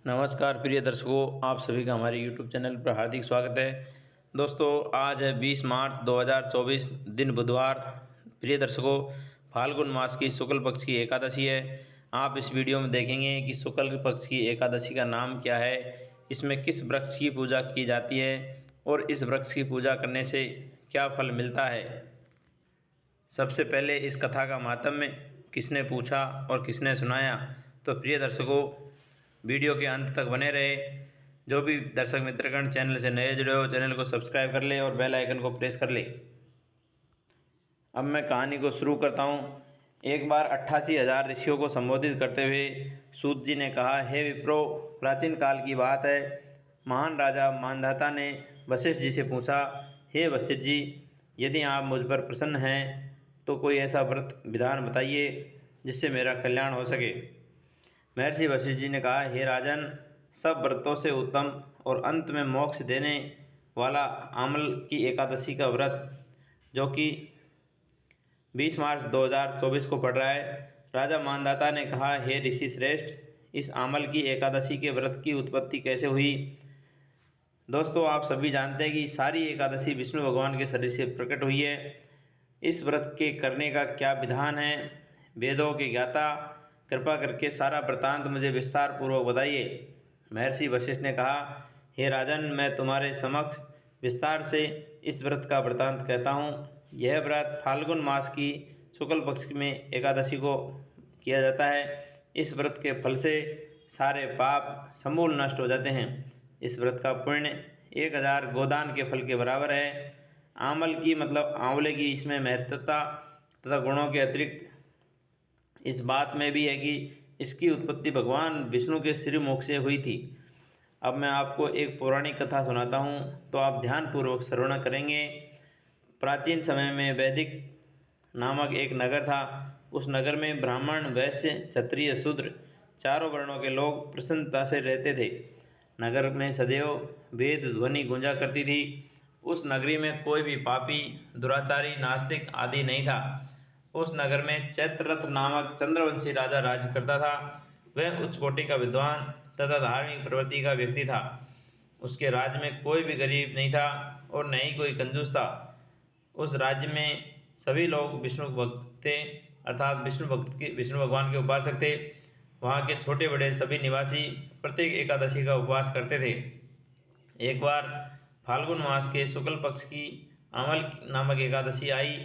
नमस्कार प्रिय दर्शकों, आप सभी का हमारे YouTube चैनल पर हार्दिक स्वागत है। दोस्तों, आज है 20 मार्च 2024, दिन बुधवार। प्रिय दर्शकों, फाल्गुन मास की शुक्ल पक्ष की एकादशी है। आप इस वीडियो में देखेंगे कि शुक्ल पक्ष की एकादशी का नाम क्या है, इसमें किस वृक्ष की पूजा की जाती है और इस वृक्ष की पूजा करने से क्या फल मिलता है। सबसे पहले इस कथा का माहात्म्य किसने पूछा और किसने सुनाया, तो प्रिय दर्शकों, वीडियो के अंत तक बने रहे। जो भी दर्शक मित्रगण चैनल से नए जुड़े हो, चैनल को सब्सक्राइब कर ले और बेल आइकन को प्रेस कर ले। अब मैं कहानी को शुरू करता हूँ। एक बार 88,000 ऋषियों को संबोधित करते हुए सूत जी ने कहा, हे विप्रो, प्राचीन काल की बात है। महान राजा मानधाता ने वशिष्ठ जी से पूछा, हे वशिष्ठ जी, यदि आप मुझ पर प्रसन्न हैं तो कोई ऐसा व्रत विधान बताइए जिससे मेरा कल्याण हो सके। महर्षि वशिष्ठ जी ने कहा, हे राजन, सब व्रतों से उत्तम और अंत में मोक्ष देने वाला आमल की एकादशी का व्रत, जो कि 20 मार्च 2024 को पड़ रहा है। राजा मानधाता ने कहा, हे ऋषि श्रेष्ठ, इस आमल की एकादशी के व्रत की उत्पत्ति कैसे हुई। दोस्तों, आप सभी जानते हैं कि सारी एकादशी विष्णु भगवान के शरीर से प्रकट हुई है। इस व्रत के करने का क्या विधान है, वेदों के ज्ञाता, कृपा करके सारा वृतांत मुझे विस्तार पूर्वक बताइए। महर्षि वशिष्ठ ने कहा, हे राजन, मैं तुम्हारे समक्ष विस्तार से इस व्रत का वृतांत कहता हूँ। यह व्रत फाल्गुन मास की शुक्ल पक्ष में एकादशी को किया जाता है। इस व्रत के फल से सारे पाप समूल नष्ट हो जाते हैं। इस व्रत का पुण्य 1000 गोदान के फल के बराबर है। आमल की मतलब आंवले की इसमें महत्वता तथा गुणों के अतिरिक्त इस बात में भी है कि इसकी उत्पत्ति भगवान विष्णु के श्रीमुख से हुई थी। अब मैं आपको एक पौराणिक कथा सुनाता हूँ, तो आप ध्यानपूर्वक श्रवण करेंगे। प्राचीन समय में वैदिक नामक एक नगर था। उस नगर में ब्राह्मण, वैश्य, क्षत्रिय, शूद्र चारों वर्णों के लोग प्रसन्नता से रहते थे। नगर में सदैव वेद ध्वनि गूंजा करती थी। उस नगरी में कोई भी पापी, दुराचारी, नास्तिक आदि नहीं था। उस नगर में चैत्ररथ नामक चंद्रवंशी राजा राज करता था। वह उच्च कोटि का विद्वान तथा धार्मिक प्रवृत्ति का व्यक्ति था। उसके राज्य में कोई भी गरीब नहीं था और न ही कोई कंजूस था। उस राज्य में सभी लोग विष्णु भक्त थे, अर्थात विष्णु भगवान के उपासक थे। वहाँ के छोटे बड़े सभी निवासी प्रत्येक एकादशी का उपवास करते थे। एक बार फाल्गुन मास के शुक्ल पक्ष की अमल नामक एकादशी आई।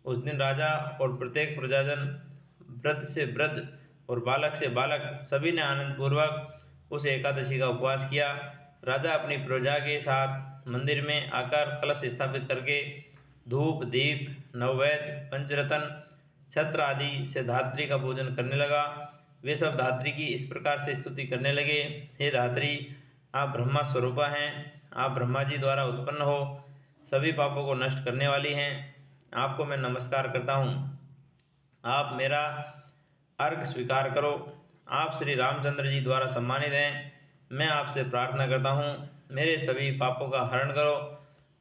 उस दिन राजा और प्रत्येक प्रजाजन, वृद्ध से वृद्ध और बालक से बालक, सभी ने आनंदपूर्वक उस एकादशी का उपवास किया। राजा अपनी प्रजा के साथ मंदिर में आकर कलश स्थापित करके धूप, दीप, नववेद, पंचरत्न, छत्र आदि से धात्री का पूजन करने लगा। वे सब धात्री की इस प्रकार से स्तुति करने लगे, हे धात्री, आप ब्रह्मा स्वरूपा हैं। आप ब्रह्मा जी द्वारा उत्पन्न हो, सभी पापों को नष्ट करने वाली हैं। आपको मैं नमस्कार करता हूँ। आप मेरा अर्घ स्वीकार करो। आप श्री रामचंद्र जी द्वारा सम्मानित हैं। मैं आपसे प्रार्थना करता हूँ, मेरे सभी पापों का हरण करो।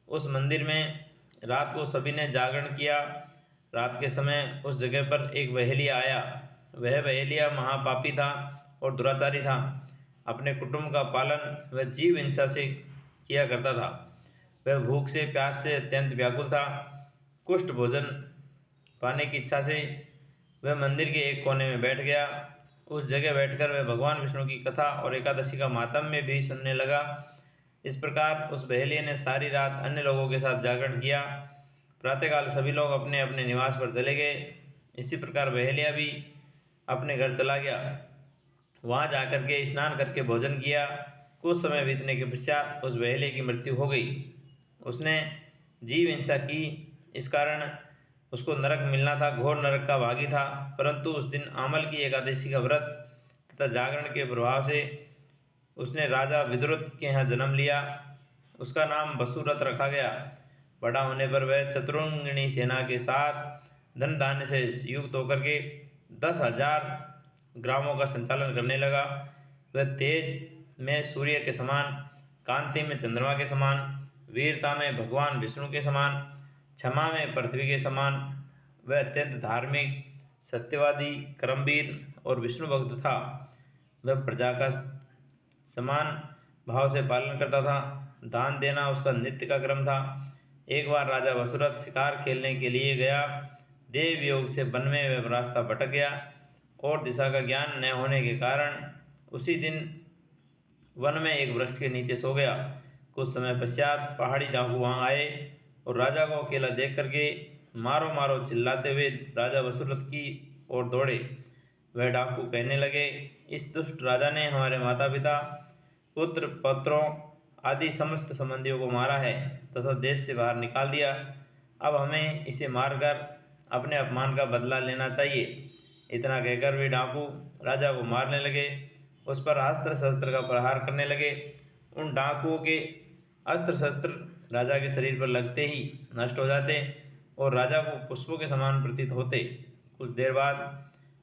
उस मंदिर में रात को सभी ने जागरण किया। रात के समय उस जगह पर एक बहेलिया आया। वह बहेलिया महापापी था और दुराचारी था। अपने कुटुंब का पालन वह जीव हिंसा से किया करता था। वह भूख से, प्यास से अत्यंत व्याकुल था। कुष्ठ भोजन पाने की इच्छा से वह मंदिर के एक कोने में बैठ गया। उस जगह बैठकर वह भगवान विष्णु की कथा और एकादशी का माहात्म्य भी सुनने लगा। इस प्रकार उस बहेलिये ने सारी रात अन्य लोगों के साथ जागरण किया। प्रातःकाल सभी लोग अपने अपने निवास पर चले गए। इसी प्रकार बहेलिया भी अपने घर चला गया। वहाँ जाकर के स्नान करके भोजन किया। कुछ समय बीतने के पश्चात उस बहेलिये की मृत्यु हो गई। उसने जीव हिंसा की, इस कारण उसको नरक मिलना था, घोर नरक का भागी था। परंतु उस दिन आमल की एकादशी का व्रत तथा जागरण के प्रभाव से उसने राजा विदुरथ के यहाँ जन्म लिया। उसका नाम वसुरथ रखा गया। बड़ा होने पर वह चतुरंगिणी सेना के साथ धन धान्य से युक्त होकर के 10,000 ग्रामों का संचालन करने लगा। वह तेज में सूर्य के समान, कांति में चंद्रमा के समान, वीरता में भगवान विष्णु के समान, क्षमा में पृथ्वी के समान, वह अत्यंत धार्मिक, सत्यवादी, कर्मवीर और विष्णु भक्त था। वह प्रजा का समान भाव से पालन करता था। दान देना उसका नित्य का क्रम था। एक बार राजा वसुरथ शिकार खेलने के लिए गया। देव योग से वन में वह रास्ता भटक गया और दिशा का ज्ञान न होने के कारण उसी दिन वन में एक वृक्ष के नीचे सो गया। कुछ समय पश्चात पहाड़ी डाकू वहां आए और राजा को अकेला देख करके मारो मारो चिल्लाते हुए राजा वसुरथ की ओर दौड़े। वह डाकू कहने लगे, इस दुष्ट राजा ने हमारे माता पिता, पुत्र पौत्रों आदि समस्त संबंधियों को मारा है तथा देश से बाहर निकाल दिया। अब हमें इसे मारकर अपने अपमान का बदला लेना चाहिए। इतना कहकर वे डाकू राजा को मारने लगे, उस पर अस्त्र शस्त्र का प्रहार करने लगे। उन डाकुओं के अस्त्र शस्त्र राजा के शरीर पर लगते ही नष्ट हो जाते और राजा को पुष्पों के समान प्रतीत होते। कुछ देर बाद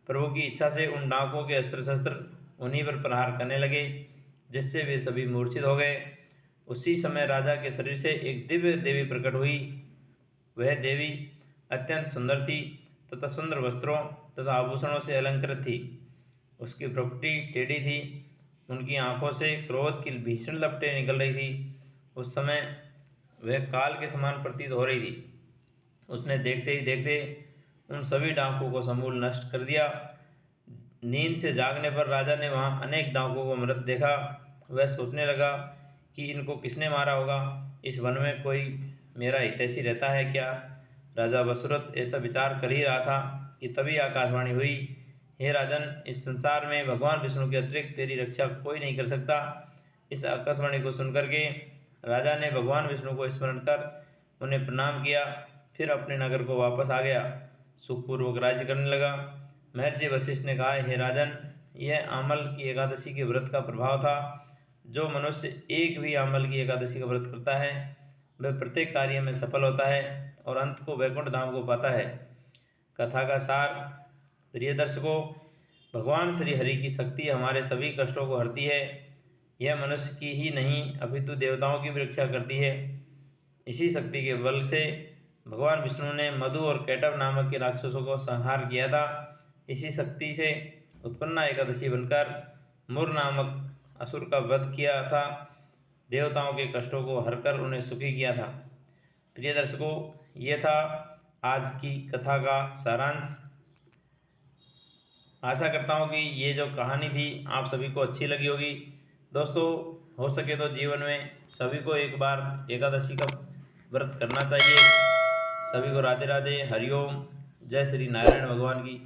प्रभु की इच्छा से उन डाकुओं के अस्त्र शस्त्र उन्हीं पर प्रहार करने लगे, जिससे वे सभी मूर्छित हो गए। उसी समय राजा के शरीर से एक दिव्य देवी प्रकट हुई। वह देवी अत्यंत सुंदर थी तथा सुंदर वस्त्रों तथा आभूषणों से अलंकृत थी। उसकी प्रकृति टेढ़ी थी, उनकी आंखों से क्रोध की भीषण लपटें निकल रही थी। उस समय वह काल के समान प्रतीत हो रही थी। उसने देखते ही देखते उन सभी डाकुओं को समूल नष्ट कर दिया। नींद से जागने पर राजा ने वहां अनेक डाकुओं को मृत देखा। वह सोचने लगा कि इनको किसने मारा होगा। इस वन में कोई मेरा हितैषी रहता है क्या? राजा वसुरथ ऐसा विचार कर ही रहा था कि तभी आकाशवाणी हुई, हे राजन, इस संसार में भगवान विष्णु के अतिरिक्त तेरी रक्षा कोई नहीं कर सकता। इस आकाशवाणी को सुनकर के राजा ने भगवान विष्णु को स्मरण कर उन्हें प्रणाम किया, फिर अपने नगर को वापस आ गया। सुखपूर्वक राज्य करने लगा। महर्षि वशिष्ठ ने कहा, हे राजन, यह आमल की एकादशी के व्रत का प्रभाव था। जो मनुष्य एक भी आमल की एकादशी का व्रत करता है वह प्रत्येक कार्य में सफल होता है और अंत को वैकुंठ धाम को पाता है। कथा का सार, प्रिय दर्शकों, भगवान श्री हरि की शक्ति हमारे सभी कष्टों को हरती है। यह मनुष्य की ही नहीं अपितु देवताओं की भी रक्षा करती है। इसी शक्ति के बल से भगवान विष्णु ने मधु और कैटव नामक के राक्षसों को संहार किया था। इसी शक्ति से उत्पन्ना एकादशी बनकर मुर नामक असुर का वध किया था, देवताओं के कष्टों को हरकर उन्हें सुखी किया था। प्रिय दर्शकों, ये था आज की कथा का सारांश। आशा करता हूँ कि ये जो कहानी थी आप सभी को अच्छी लगी होगी। दोस्तों, हो सके तो जीवन में सभी को एक बार एकादशी का व्रत करना चाहिए। सभी को राधे राधे, हरिओम, जय श्री नारायण भगवान की।